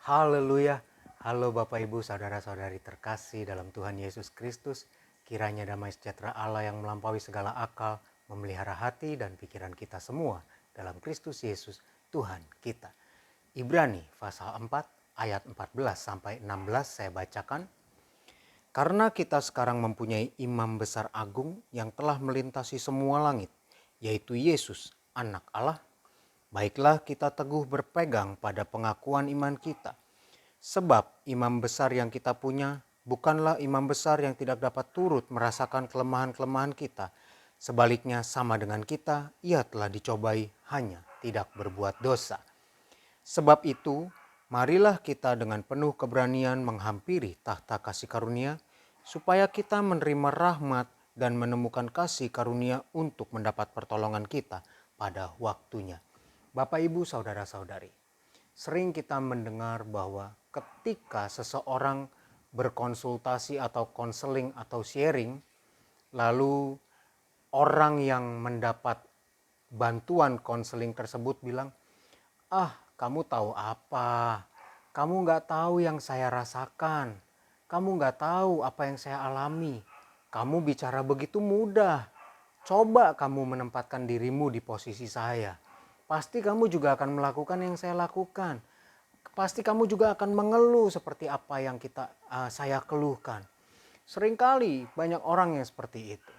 Haleluya. Halo Bapak Ibu, saudara-saudari terkasih dalam Tuhan Yesus Kristus. Kiranya damai sejahtera Allah yang melampaui segala akal memelihara hati dan pikiran kita semua dalam Kristus Yesus Tuhan kita. Ibrani pasal 4 ayat 14 sampai 16 saya bacakan. Karena kita sekarang mempunyai imam besar agung yang telah melintasi semua langit, yaitu Yesus, anak Allah. Baiklah kita teguh berpegang pada pengakuan iman kita. Sebab imam besar yang kita punya bukanlah imam besar yang tidak dapat turut merasakan kelemahan-kelemahan kita. Sebaliknya sama dengan kita, ia telah dicobai hanya tidak berbuat dosa. Sebab itu, marilah kita dengan penuh keberanian menghampiri tahta kasih karunia, supaya kita menerima rahmat dan menemukan kasih karunia untuk mendapat pertolongan kita pada waktunya. Bapak, Ibu, Saudara-saudari, sering kita mendengar bahwa ketika seseorang berkonsultasi atau konseling atau sharing, lalu orang yang mendapat bantuan konseling tersebut bilang, kamu tahu apa? Kamu nggak tahu yang saya rasakan. Kamu nggak tahu apa yang saya alami. Kamu bicara begitu mudah. Coba kamu menempatkan dirimu di posisi saya. Pasti kamu juga akan melakukan yang saya lakukan. Pasti kamu juga akan mengeluh seperti apa yang saya keluhkan. Seringkali banyak orang yang seperti itu.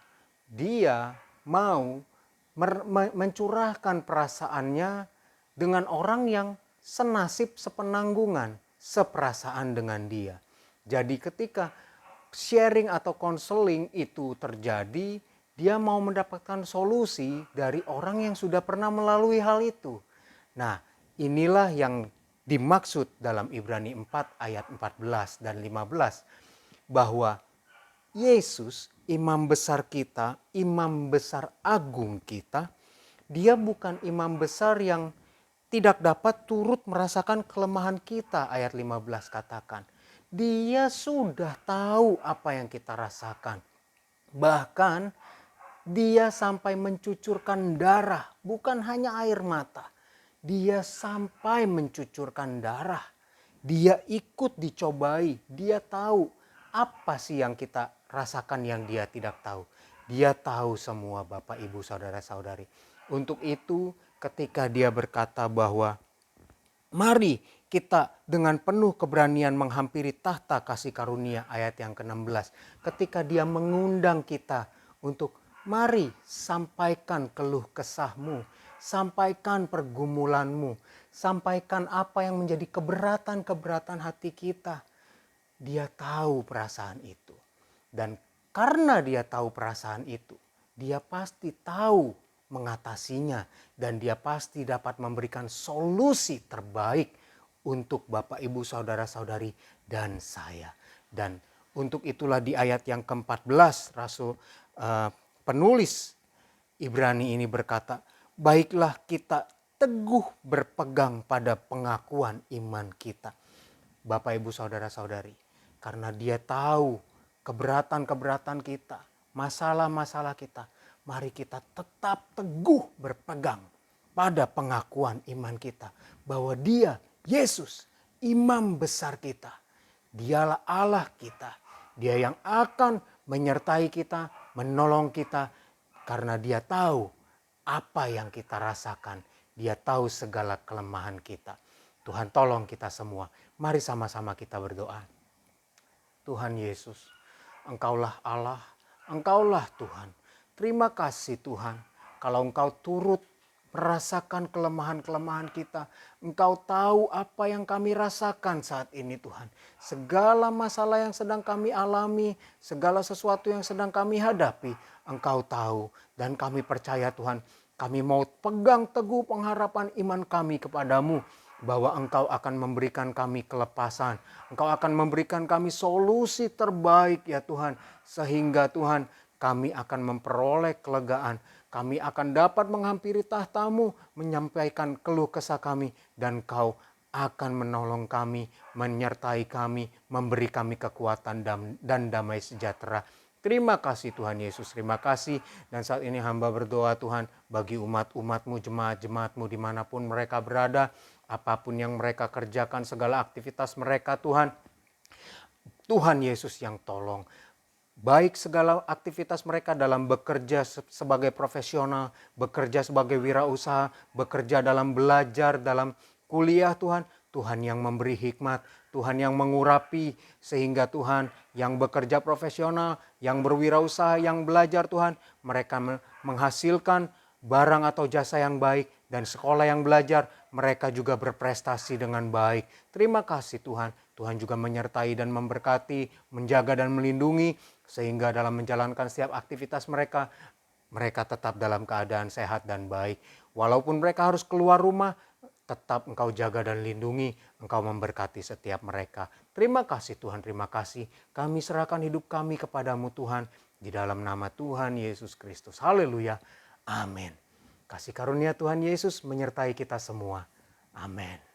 Dia mau mencurahkan perasaannya dengan orang yang senasib, sepenanggungan, seperasaan dengan dia. Jadi ketika sharing atau konseling itu terjadi, dia mau mendapatkan solusi dari orang yang sudah pernah melalui hal itu. Nah, inilah yang dimaksud dalam Ibrani 4 ayat 14 dan 15. Bahwa Yesus, imam besar kita, imam besar agung kita, dia bukan imam besar yang tidak dapat turut merasakan kelemahan kita, ayat 15 katakan. Dia sudah tahu apa yang kita rasakan. Bahkan dia sampai mencucurkan darah, bukan hanya air mata. Dia sampai mencucurkan darah. Dia ikut dicobai, dia tahu apa sih yang kita rasakan yang dia tidak tahu. Dia tahu semua, Bapak, Ibu, Saudara-saudari. Untuk itu ketika dia berkata bahwa mari kita dengan penuh keberanian menghampiri tahta kasih karunia, ayat yang ke-16. Ketika dia mengundang kita untuk mari sampaikan keluh kesahmu, sampaikan pergumulanmu, sampaikan apa yang menjadi keberatan-keberatan hati kita. Dia tahu perasaan itu. Dan karena dia tahu perasaan itu, dia pasti tahu mengatasinya. Dan dia pasti dapat memberikan solusi terbaik untuk Bapak, Ibu, Saudara-saudari, dan saya. Dan untuk itulah di ayat yang ke-14, penulis Ibrani ini berkata, baiklah kita teguh berpegang pada pengakuan iman kita. Bapak, Ibu, Saudara-saudari, karena dia tahu keberatan-keberatan kita, masalah-masalah kita, mari kita tetap teguh berpegang pada pengakuan iman kita. Bahwa dia, Yesus, imam besar kita. Dialah Allah kita. Dia yang akan menyertai kita, menolong kita. Karena dia tahu apa yang kita rasakan. Dia tahu segala kelemahan kita. Tuhan tolong kita semua. Mari sama-sama kita berdoa. Tuhan Yesus, Engkaulah Allah, Engkaulah Tuhan. Terima kasih Tuhan, kalau Engkau turut merasakan kelemahan-kelemahan kita. Engkau tahu apa yang kami rasakan saat ini Tuhan. Segala masalah yang sedang kami alami, segala sesuatu yang sedang kami hadapi, Engkau tahu. Dan kami percaya Tuhan, kami mau pegang teguh pengharapan iman kami kepadamu. Bahwa Engkau akan memberikan kami kelepasan. Engkau akan memberikan kami solusi terbaik ya Tuhan. Sehingga Tuhan kami akan memperoleh kelegaan. Kami akan dapat menghampiri tahta-Mu, menyampaikan keluh kesah kami. Dan Kau akan menolong kami, menyertai kami, memberi kami kekuatan dan damai sejahtera. Terima kasih Tuhan Yesus, terima kasih. Dan saat ini hamba berdoa Tuhan bagi umat-umat-Mu, jemaat-jemaat-Mu dimanapun mereka berada. Apapun yang mereka kerjakan, segala aktivitas mereka Tuhan, Tuhan Yesus yang tolong. Baik segala aktivitas mereka dalam bekerja sebagai profesional, bekerja sebagai wirausaha, bekerja dalam belajar, dalam kuliah Tuhan. Tuhan yang memberi hikmat, Tuhan yang mengurapi, sehingga Tuhan yang bekerja profesional, yang berwirausaha, yang belajar Tuhan, mereka menghasilkan barang atau jasa yang baik, dan sekolah yang belajar, mereka juga berprestasi dengan baik. Terima kasih Tuhan. Tuhan juga menyertai dan memberkati, menjaga dan melindungi, sehingga dalam menjalankan setiap aktivitas mereka, mereka tetap dalam keadaan sehat dan baik. Walaupun mereka harus keluar rumah, tetap Engkau jaga dan lindungi, Engkau memberkati setiap mereka. Terima kasih Tuhan, terima kasih. Kami serahkan hidup kami kepadamu Tuhan, di dalam nama Tuhan Yesus Kristus. Haleluya, amin. Kasih karunia Tuhan Yesus menyertai kita semua. Amin.